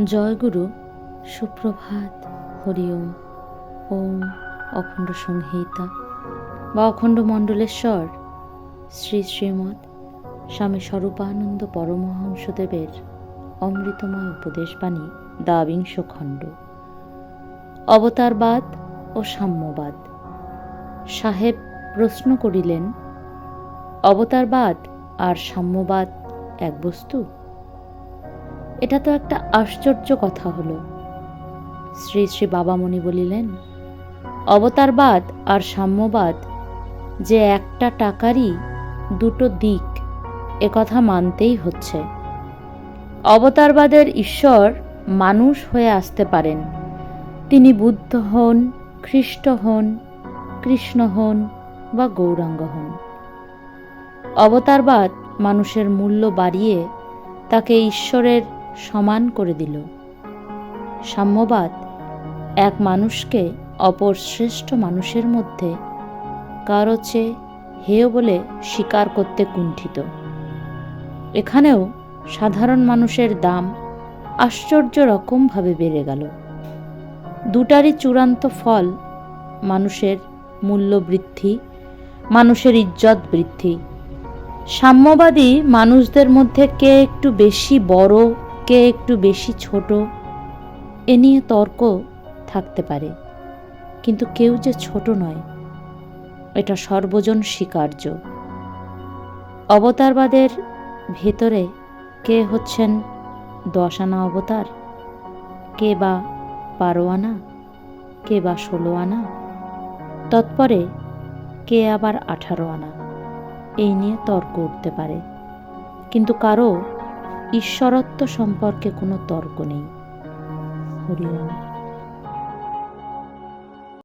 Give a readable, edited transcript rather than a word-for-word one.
জয়গুরু, সুপ্রভাত, হরি ওম। ওম অখণ্ড সংহিতা বা অখণ্ড মণ্ডলেশ্বর শ্রী শ্রীমৎ স্বামী স্বরূপানন্দ পরমহংসদেবের অমৃতময় উপদেশবাণী দ্বাবিংশ খণ্ড। অবতারবাদ ও সাম্যবাদ। সাহেব প্রশ্ন করিলেন, অবতারবাদ আর সাম্যবাদ এক বস্তু? এটা তো একটা আশ্চর্য কথা হলো। শ্রী শ্রী বাবামণি বলিলেন, অবতারবাদ আর সাম্যবাদ যে একটা টাকারই দুটো দিক, একথা মানতেই হচ্ছে। অবতারবাদের ঈশ্বর মানুষ হয়ে আসতে পারেন, তিনি বুদ্ধ হন, খ্রিস্ট হন, কৃষ্ণ হন বা গৌরাঙ্গ হন। অবতারবাদ মানুষের মূল্য বাড়িয়ে তাকে ঈশ্বরের সমান করে দিল। সাম্যবাদ এক মানুষকে অপর শ্রেষ্ঠ মানুষের মধ্যে কারো চেয়ে হেয় বলে স্বীকার করতে কুণ্ঠিত। এখানেও সাধারণ মানুষের দাম আশ্চর্য রকমভাবে বেড়ে গেল। দুটারই চূড়ান্ত ফল মানুষের মূল্য বৃদ্ধি, মানুষের ইজ্জত বৃদ্ধি। সাম্যবাদী মানুষদের মধ্যে কে একটু বেশি বড়, কে একটু বেশি ছোট, এ নিয়ে তর্ক থাকতে পারে, কিন্তু কেউ যে ছোট নয়, এটা সর্বজন স্বীকার্য। অবতারবাদের ভেতরে কে হচ্ছেন 10 আনা অবতার, কে বা 12 আনা, কে বা 16 আনা, তৎপরে কে আবার 18 আনা, এই নিয়ে তর্ক উঠতে পারে, কিন্তু কারো ঈশ্বরত্ব সম্পর্কে কোনো তর্ক নেই। হরি ওম।